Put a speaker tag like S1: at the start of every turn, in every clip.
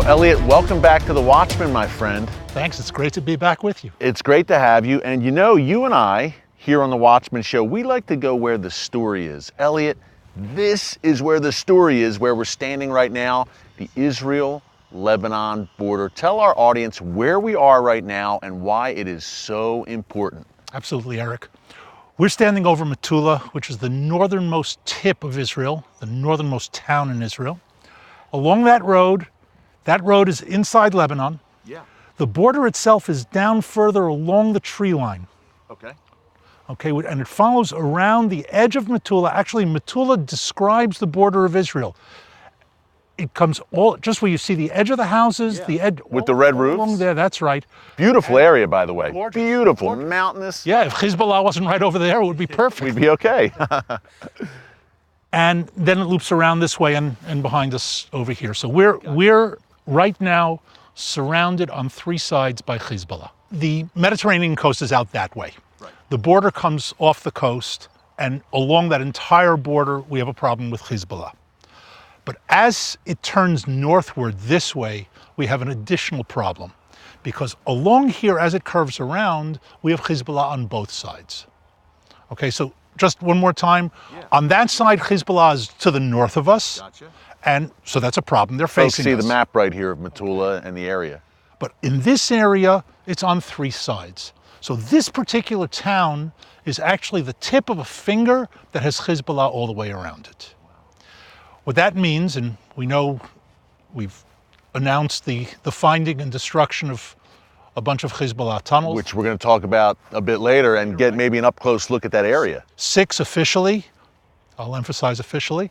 S1: Elliot, welcome back to The Watchman, my friend.
S2: Thanks, it's great to be back with you.
S1: It's great to have you. And you know, you and I, here on The Watchman Show, we like to go where the story is. Elliot, this is where the story is, where we're standing right now, the Israel-Lebanon border. Tell our audience where we are right now and why it is so important.
S2: Absolutely, Eric. We're standing over Metula, which is the northernmost tip of Israel, the northernmost town in Israel. Along that road is inside Lebanon.
S1: Yeah.
S2: The border itself is down further along the tree line.
S1: Okay.
S2: Okay, and it follows around the edge of Metula. Actually, Metula describes the border of Israel. It comes all just where you see the edge of the houses, the edge
S1: with the red roofs.
S2: Along there, that's right.
S1: Beautiful area, by the way.
S2: Gorgeous.
S1: Beautiful,
S2: Gorgeous.
S1: mountainous.
S2: Yeah, if Hezbollah wasn't right over there, it would be perfect.
S1: We'd be okay.
S2: And then it loops around this way and behind us over here. So we're right now surrounded on three sides by Hezbollah. The Mediterranean coast is out that way.
S1: Right.
S2: The border comes off the coast, and along that entire border, we have a problem with Hezbollah. But as it turns northward this way, we have an additional problem, because along here, as it curves around, we have Hezbollah on both sides. Okay, so just one more time. Yeah. On that side, Hezbollah is to the north of us.
S1: Gotcha.
S2: And so that's a problem. They're
S1: Folks
S2: facing
S1: see
S2: us.
S1: the map right here of Metula and the area.
S2: But in this area, it's on three sides. So this particular town is actually the tip of a finger that has Hezbollah all the way around it. Wow. What that means, and we know we've announced the finding and destruction of a bunch of Hezbollah tunnels.
S1: Which we're going to talk about a bit later and get maybe an up-close look at that area.
S2: 6 officially. I'll emphasize officially.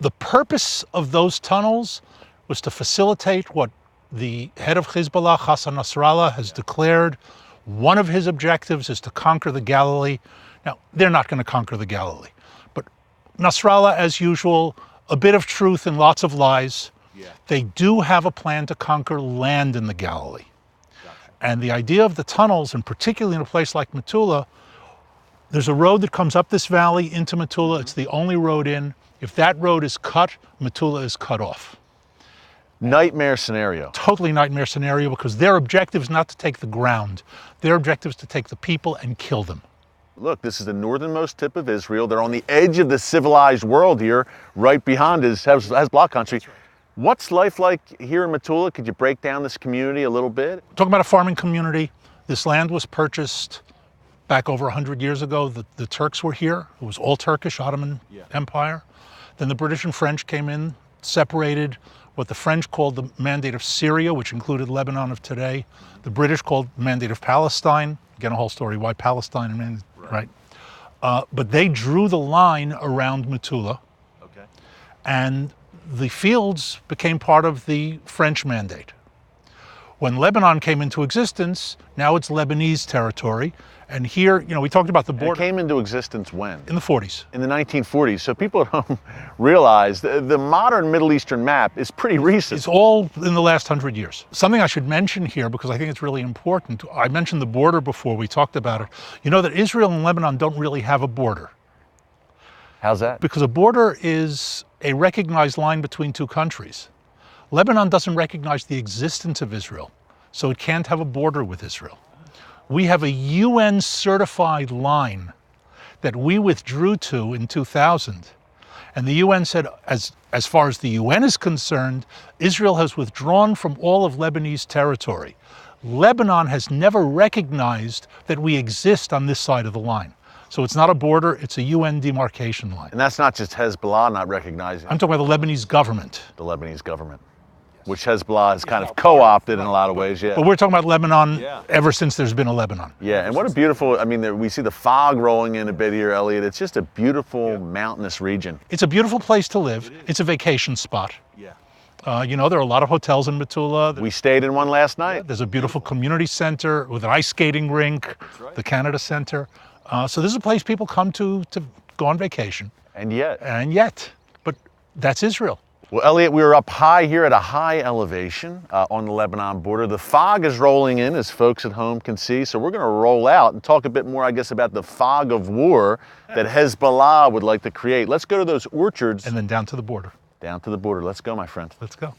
S2: The purpose of those tunnels was to facilitate what the head of Hezbollah, Hassan Nasrallah, has declared. One of his objectives is to conquer the Galilee. Now, they're not going to conquer the Galilee, but Nasrallah, as usual, a bit of truth and lots of lies. Yeah. They do have a plan to conquer land in the Galilee. Gotcha. And the idea of the tunnels, and particularly in a place like Metula, there's a road that comes up this valley into Metula. It's the only road in. If that road is cut, Metula is cut off.
S1: Nightmare scenario.
S2: Totally nightmare scenario, because their objective is not to take the ground. Their objective is to take the people and kill them.
S1: Look, this is the northernmost tip of Israel. They're on the edge of the civilized world here. Right behind is Hezbollah country. What's life like here in Metula? Could you break down this community a little bit?
S2: Talking about a farming community, this land was purchased back over 100 years ago. The Turks were here. It was all Turkish, Ottoman Empire. Then the British and French came in, separated what the French called the Mandate of Syria, which included Lebanon of today. The British called the Mandate of Palestine. Again, a whole story, why Palestine, right? But they drew the line around Metula. Okay. And the fields became part of the French mandate. When Lebanon came into existence, now it's Lebanese territory. And here, you know, we talked about the border.
S1: It came into existence when?
S2: In the 40s.
S1: In the 1940s. So people at home realize the modern Middle Eastern map is pretty recent.
S2: It's all in the last 100 years. Something I should mention here, because I think it's really important. I mentioned the border before, we talked about it. You know that Israel and Lebanon don't really have a border.
S1: How's that?
S2: Because a border is a recognized line between two countries. Lebanon doesn't recognize the existence of Israel, so it can't have a border with Israel. We have a UN certified line that we withdrew to in 2000. And the UN said, as far as the UN is concerned, Israel has withdrawn from all of Lebanese territory. Lebanon has never recognized that we exist on this side of the line. So it's not a border, it's a UN demarcation line.
S1: And that's not just Hezbollah not recognizing.
S2: I'm talking about the Lebanese government.
S1: The Lebanese government, which Hezbollah has kind of co-opted in a lot of ways, yeah.
S2: But we're talking about Lebanon ever since there's been a Lebanon.
S1: Yeah, and what a beautiful, I mean, we see the fog rolling in a bit here, Elliot. It's just a beautiful mountainous region.
S2: It's a beautiful place to live. It's a vacation spot. Yeah. You know, there are a lot of hotels in Metula.
S1: We stayed in one last night.
S2: Yeah, there's a beautiful community center with an ice skating rink, the Canada Center. So this is a place people come to go on vacation.
S1: And yet.
S2: But that's Israel.
S1: Well, Elliot, we were up high here at a high elevation on the Lebanon border. The fog is rolling in, as folks at home can see. So we're going to roll out and talk a bit more, I guess, about the fog of war that Hezbollah would like to create. Let's go to those orchards.
S2: And then down to the border.
S1: Down to the border. Let's go, my friend.
S2: Let's go.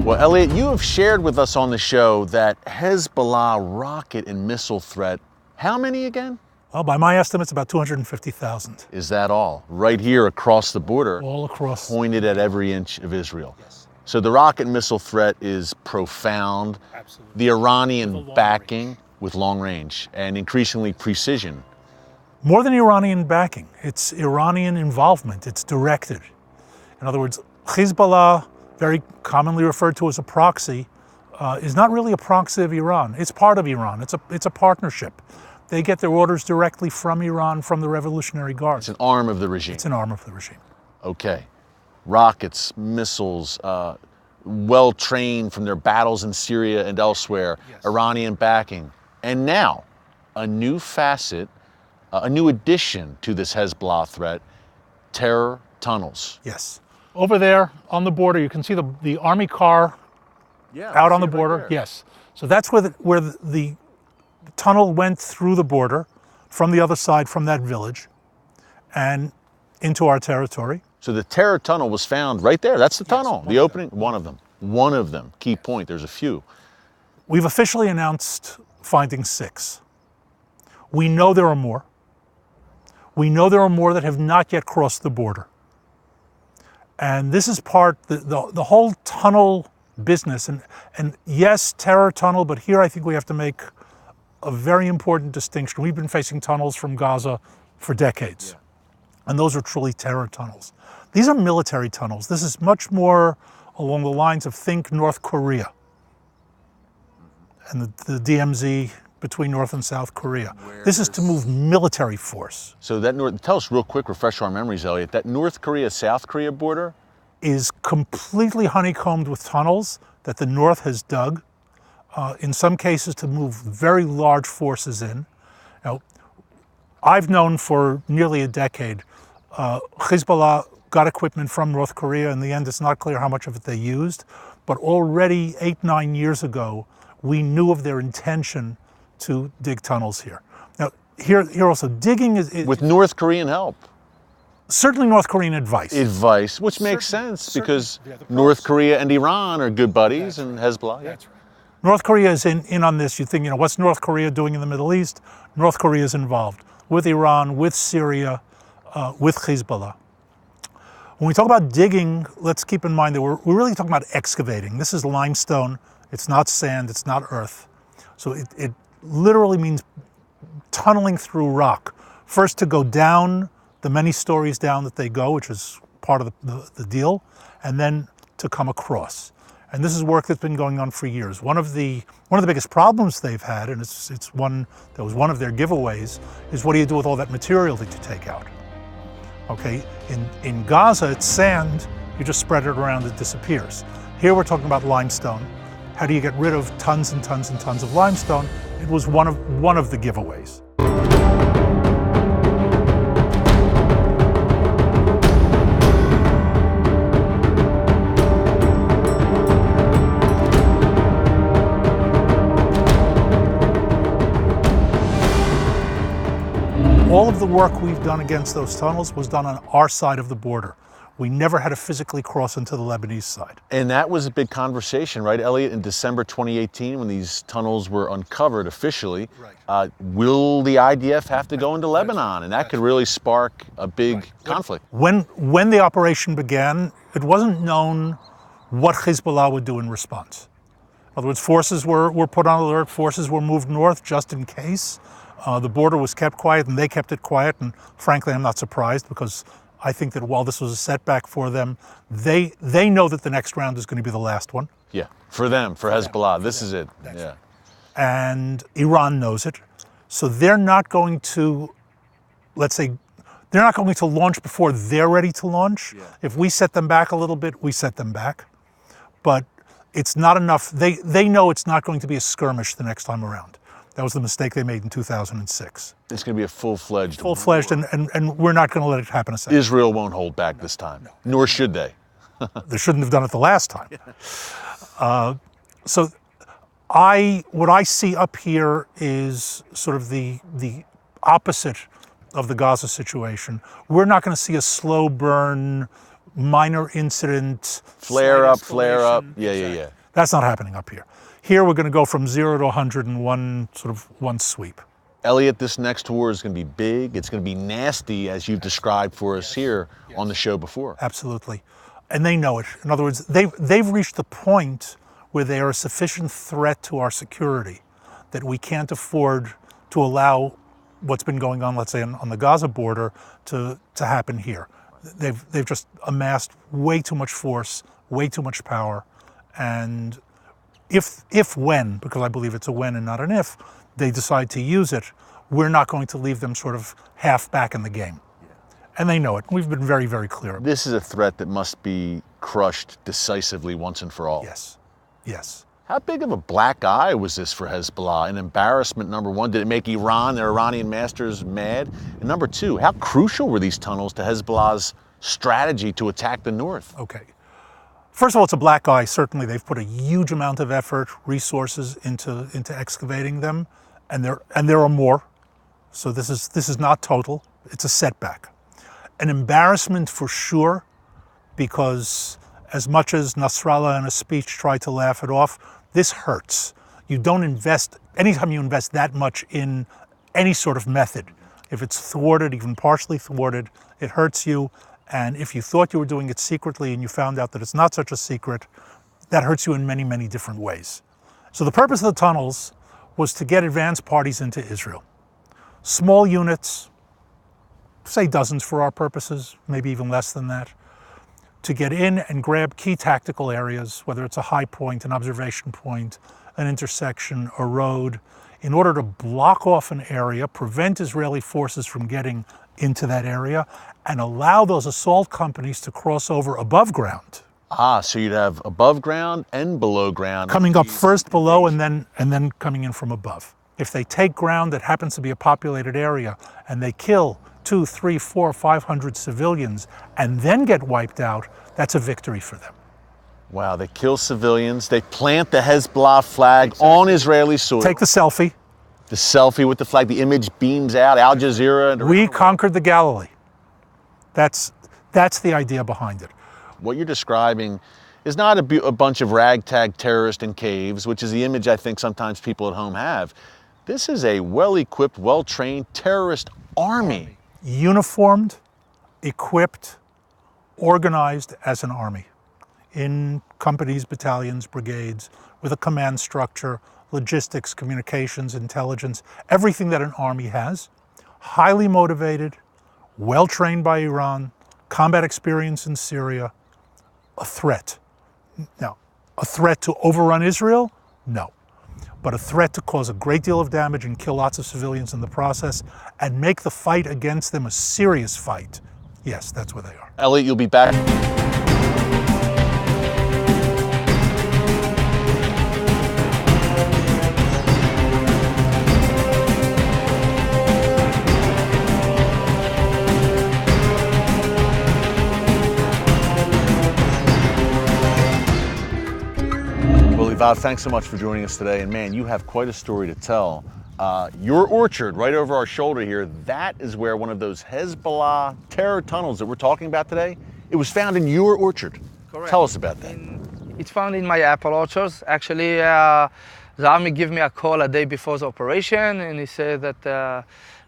S1: Well, Elliot, you have shared with us on the show that Hezbollah rocket and missile threat, how many again?
S2: Well, by my estimates, about 250,000.
S1: Is that all? Right here across the border,
S2: All across.
S1: pointed at every inch of Israel. Yes. So the rocket and missile threat is profound.
S2: Absolutely.
S1: The Iranian
S2: With a long
S1: backing with long range and increasingly precision.
S2: More than Iranian backing, it's Iranian involvement, it's directed. In other words, Hezbollah, very commonly referred to as a proxy, is not really a proxy of Iran. It's part of Iran, it's a partnership. They get their orders directly from Iran, from the Revolutionary Guard.
S1: It's an arm of the regime.
S2: It's an arm of the regime.
S1: Okay. Rockets, missiles, well-trained from their battles in Syria and elsewhere, yes. Iranian backing. And now, a new facet, a new addition to this Hezbollah threat, terror tunnels.
S2: Yes. Over there on the border, you can see the army car out on the border. Right, yes. So that's where the tunnel went through the border from the other side, from that village, and into our territory.
S1: So the terror tunnel was found right there. That's the tunnel, the opening, one of them. One of them, key point, there's a few.
S2: We've officially announced finding 6. We know there are more. We know there are more that have not yet crossed the border. And this is the whole tunnel business, and yes, terror tunnel, but here I think we have to make a very important distinction. We've been facing tunnels from Gaza for decades, and those are truly terror tunnels. These are military tunnels. This is much more along the lines of think North Korea and the DMZ between North and South Korea. This is to move military force.
S1: So tell us real quick, refresh our memories, Elliot, that North Korea-South Korea border
S2: is completely honeycombed with tunnels that the North has dug, in some cases to move very large forces in. Now, I've known for nearly a decade, Hezbollah got equipment from North Korea. In the end, it's not clear how much of it they used, but already 8-9 years ago, we knew of their intention to dig tunnels here. Now, here also, digging is with
S1: North Korean help.
S2: Certainly North Korean advice.
S1: Advice, which makes sense because North Korea and Iran are good buddies, and Hezbollah.
S2: That's right. North Korea is in on this. You think, what's North Korea doing in the Middle East? North Korea is involved with Iran, with Syria, with Hezbollah. When we talk about digging, let's keep in mind that we're really talking about excavating. This is limestone. It's not sand. It's not earth. So it literally means tunneling through rock. First to go down the many stories down that they go, which is part of the deal, and then to come across. And this is work that's been going on for years. One of the biggest problems they've had, and it's one that was one of their giveaways, is what do you do with all that material that you take out? Okay, in Gaza it's sand, you just spread it around, it disappears. Here we're talking about limestone. How do you get rid of tons and tons and tons of limestone? It was one of the giveaways. All of the work we've done against those tunnels was done on our side of the border. We never had to physically cross into the Lebanese side.
S1: And that was a big conversation, right, Elliot, in December 2018 when these tunnels were uncovered officially. Right. Will the IDF have to go into Lebanon? And that could really spark a big conflict.
S2: When the operation began, it wasn't known what Hezbollah would do in response. In other words, forces were put on alert, forces were moved north just in case. The border was kept quiet and they kept it quiet, and frankly I'm not surprised because I think that while this was a setback for them, they know that the next round is going to be the last one.
S1: Yeah, for them, for Hezbollah, this is it.
S2: Yeah. Right. And Iran knows it. So they're not going to, let's say, they're not going to launch before they're ready to launch. Yeah. If we set them back a little bit, we set them back. But it's not enough. They know it's not going to be a skirmish the next time around. That was the mistake they made in 2006.
S1: It's going to be a full-fledged
S2: and we're not going to let it happen a second.
S1: Israel won't hold back this time, nor should they.
S2: They shouldn't have done it the last time. So what I see up here is sort of the opposite of the Gaza situation. We're not going to see a slow burn, minor incident,
S1: Flare up.
S2: escalation.
S1: Yeah.
S2: That's not happening up here. Here we're going to go from 0 to 100 in one sweep.
S1: Elliot, this next war is going to be big. It's going to be nasty, as you've described for us here on the show before.
S2: Absolutely. And they know it. In other words, they've reached the point where they are a sufficient threat to our security that we can't afford to allow what's been going on, let's say, on the Gaza border to happen here. They've just amassed way too much force, way too much power. And when, because I believe it's a when and not an if, they decide to use it, we're not going to leave them sort of half back in the game. And they know it. We've been very, very clear about it.
S1: This is a threat that must be crushed decisively once and for all.
S2: Yes.
S1: How big of a black eye was this for Hezbollah? An embarrassment, number one. Did it make Iran, their Iranian masters, mad? And number two, how crucial were these tunnels to Hezbollah's strategy to attack the north?
S2: Okay. First of all, it's a black eye. Certainly, they've put a huge amount of effort, resources into excavating them, and there are more. So this is not total. It's a setback. An embarrassment for sure, because as much as Nasrallah in a speech tried to laugh it off, this hurts. You don't invest, anytime you invest that much in any sort of method, if it's thwarted, even partially thwarted, it hurts you. And if you thought you were doing it secretly and you found out that it's not such a secret, that hurts you in many, many different ways. So the purpose of the tunnels was to get advance parties into Israel. Small units, say dozens for our purposes, maybe even less than that, to get in and grab key tactical areas, whether it's a high point, an observation point, an intersection, a road, in order to block off an area, prevent Israeli forces from getting into that area, and allow those assault companies to cross over above ground.
S1: So you'd have above ground and below ground.
S2: Coming up first below and then coming in from above. If they take ground that happens to be a populated area and they kill 200, 300, 400, 500 civilians and then get wiped out, that's a victory for them.
S1: Wow, they kill civilians, they plant the Hezbollah flag on Israeli soil.
S2: Take the selfie.
S1: The selfie with the flag, the image beams out, Al Jazeera. And
S2: we conquered the Galilee. That's the idea behind it.
S1: What you're describing is not a bunch of ragtag terrorists in caves, which is the image I think sometimes people at home have. This is a well-equipped, well-trained terrorist army.
S2: Uniformed, equipped, organized as an army in companies, battalions, brigades, with a command structure, logistics, communications, intelligence, everything that an army has. Highly motivated, well-trained by Iran, combat experience in Syria, a threat. Now, a threat to overrun Israel? No. But a threat to cause a great deal of damage and kill lots of civilians in the process and make the fight against them a serious fight. Yes, that's where they are.
S1: Elliot, you'll be back. Vav, thanks so much for joining us today. And man, you have quite a story to tell. Your orchard right over our shoulder here, that is where one of those Hezbollah terror tunnels that we're talking about today, it was found in your orchard.
S3: Correct.
S1: Tell us about that.
S3: It's found in my apple orchards. Actually, the army gave me a call a day before the operation, and he said that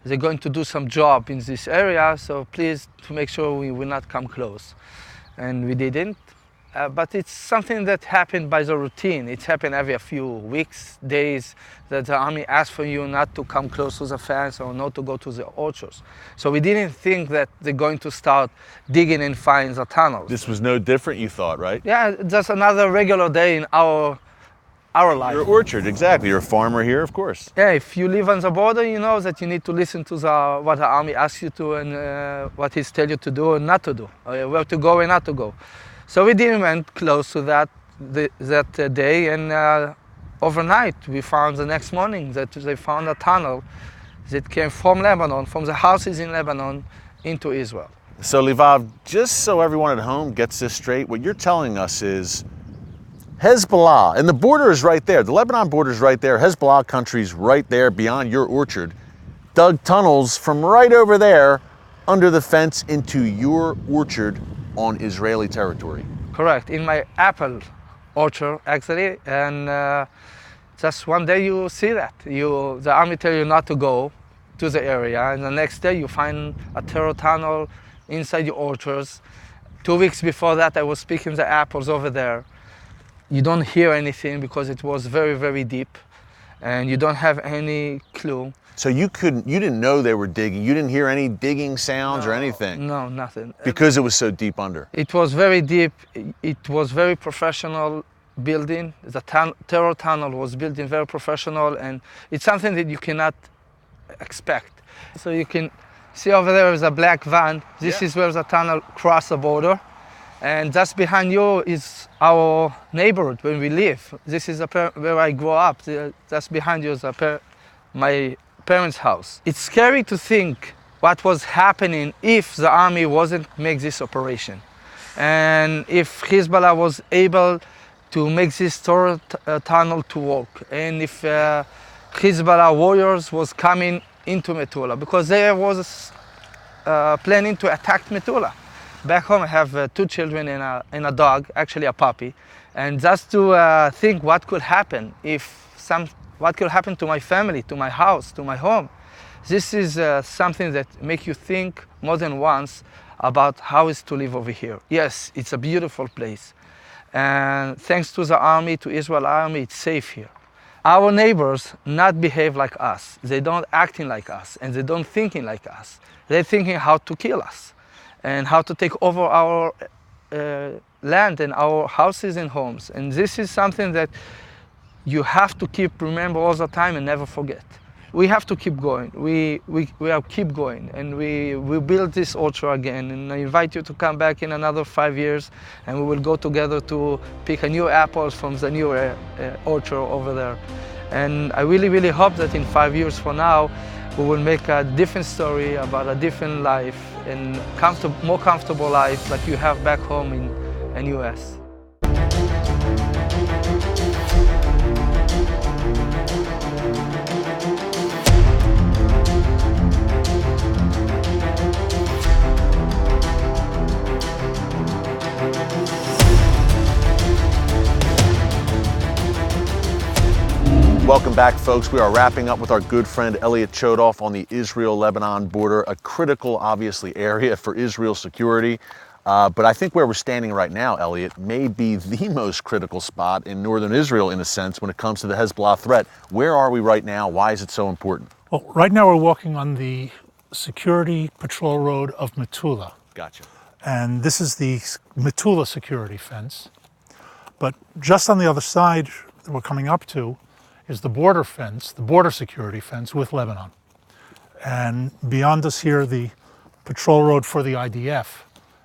S3: they're going to do some job in this area, so please to make sure we will not come close. And we didn't. But it's something that happened by the routine. It's happened every few weeks, days, that the army asks for you not to come close to the fence or not to go to the orchards. So we didn't think that they're going to start digging and find the tunnels.
S1: This was no different, you thought, right?
S3: Yeah, just another regular day in our life.
S1: Your orchard, exactly. You're a farmer here, of course.
S3: Yeah, if you live on the border, you know that you need to listen to what the army asks you to and what he's telling you to do and not to do, where to go and not to go. So we didn't went close to that day, and overnight we found the next morning that they found a tunnel that came from Lebanon, from the houses in Lebanon into Israel.
S1: So Livav, just so everyone at home gets this straight, what you're telling us is Hezbollah, and the border is right there. The Lebanon border is right there. Hezbollah country's right there beyond your orchard. Dug tunnels from right over there under the fence into your orchard on Israeli territory.
S3: Correct, in my apple orchard actually, and just one day you see that. The army tell you not to go to the area, and the next day you find a terror tunnel inside your orchards. 2 weeks before that I was picking the apples over there. You don't hear anything because it was very, very deep, and you don't have any clue.
S1: So you didn't know they were digging. You didn't hear any digging sounds or anything?
S3: No, nothing.
S1: Because it was so deep under.
S3: It was very deep. It was very professional building. The terror tunnel was built in very professional, and it's something that you cannot expect. So you can see over there is a black van. This is where the tunnel crosses the border. And just behind you is our neighborhood where we live. This is where I grew up. Just behind you is my parents' house. It's scary to think what was happening if the army wasn't make this operation. And if Hezbollah was able to make this tunnel to work. And if Hezbollah warriors was coming into Metula, because they was planning to attack Metula. Back home I have 2 children and a dog, actually a puppy. And just to think what could happen what could happen to my family, to my house, to my home. This is something that makes you think more than once about how it's to live over here. Yes, it's a beautiful place. And thanks to the army, to Israel army, it's safe here. Our neighbors not behave like us. They don't acting like us, and they don't thinking like us. They're thinking how to kill us and how to take over our land and our houses and homes. And this is something that you have to remember all the time and never forget. We have to keep going. We have keep going, and we build this orchard again. And I invite you to come back in another 5 years, and we will go together to pick a new apples from the new orchard over there. And I really, really hope that in 5 years from now, we will make a different story about a different life and more comfortable life like you have back home in US.
S1: Welcome back, folks. We are wrapping up with our good friend Elliot Chodoff on the Israel-Lebanon border, a critical, obviously, area for Israel's security. But I think where we're standing right now, Elliot, may be the most critical spot in northern Israel, in a sense, when it comes to the Hezbollah threat. Where are we right now? Why is it so important?
S2: Well, right now we're walking on the security patrol road of Metula.
S1: Gotcha.
S2: And this is the Metula security fence. But just on the other side that we're coming up to is the border fence, the border security fence with Lebanon. And beyond us here, the patrol road for the IDF,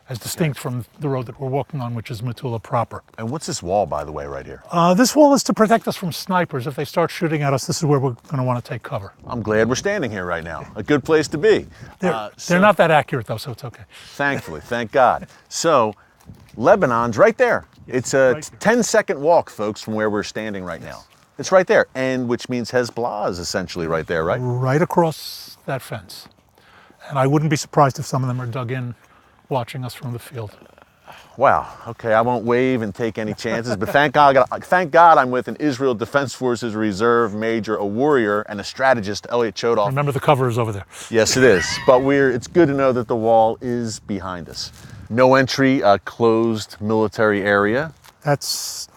S2: as distinct from the road that we're walking on, which is Metula proper.
S1: And what's this wall, by the way, right here?
S2: This wall is to protect us from snipers. If they start shooting at us, this is where we're going to want to take cover.
S1: I'm glad we're standing here right now. A good place to be.
S2: They're not that accurate, though, so it's okay.
S1: Thankfully, thank God. So, Lebanon's right there. It's a 10-second walk, folks, from where we're standing right now. It's right there, and which means Hezbollah is essentially right there, right?
S2: Right across that fence. And I wouldn't be surprised if some of them are dug in watching us from the field.
S1: Wow, okay, I won't wave and take any chances, but thank God I'm with an Israel Defense Forces Reserve Major, a warrior, and a strategist, Elliot Chodoff.
S2: Remember, the cover is over there.
S1: Yes, it is, but it's good to know that the wall is behind us. No entry, closed military area.
S2: That's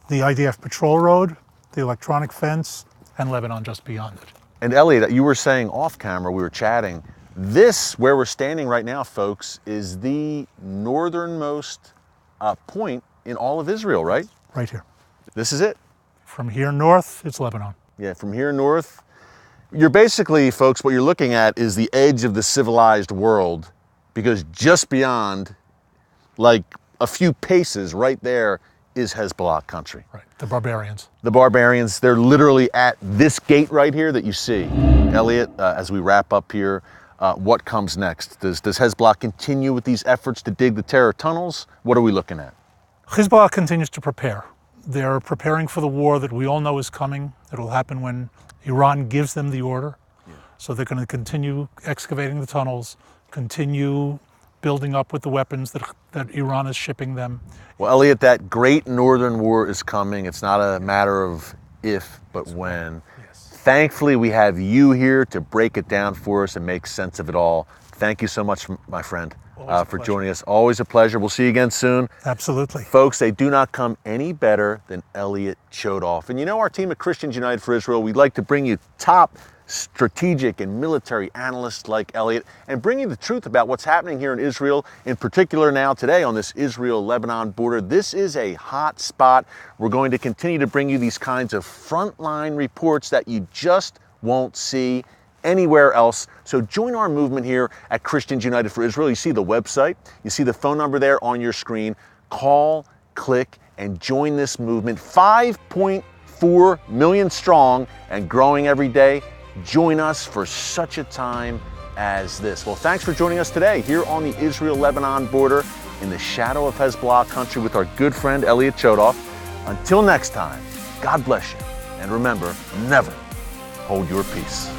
S2: the IDF patrol road, the electronic fence, and Lebanon just beyond it.
S1: And Elliot, you were saying off camera, we were chatting, this, where we're standing right now, folks, is the northernmost point in all of Israel, right?
S2: Right here.
S1: This is it.
S2: From here north, it's Lebanon.
S1: Yeah, from here north. You're basically, folks, what you're looking at is the edge of the civilized world, because just beyond, like a few paces right there, is Hezbollah country.
S2: Right, the barbarians.
S1: The barbarians, they're literally at this gate right here that you see. Elliot, as we wrap up here, what comes next? Does Hezbollah continue with these efforts to dig the terror tunnels? What are we looking at?
S2: Hezbollah continues to prepare. They're preparing for the war that we all know is coming. It'll happen when Iran gives them the order. So they're going to continue excavating the tunnels, continue building up with the weapons that Iran is shipping them.
S1: Well, Elliot, that great northern war is coming. It's not a matter of if, but when.
S2: Yes.
S1: Thankfully, we have you here to break it down for us and make sense of it all. Thank you so much, my friend, for joining us. Always a pleasure. We'll see you again soon.
S2: Absolutely.
S1: Folks, they do not come any better than Elliot Chodoff. And you know, our team at Christians United for Israel, we'd like to bring you top strategic and military analysts like Elliot and bring you the truth about what's happening here in Israel, in particular now today on this Israel-Lebanon border. This is a hot spot. We're going to continue to bring you these kinds of frontline reports that you just won't see anywhere else. So join our movement here at Christians United for Israel. You see the website, you see the phone number there on your screen. Call, click, and join this movement. 5.4 million strong and growing every day. Join us for such a time as this. Well, thanks for joining us today here on the Israel-Lebanon border in the shadow of Hezbollah country with our good friend Elliot Chodoff. Until next time, God bless you. And remember, never hold your peace.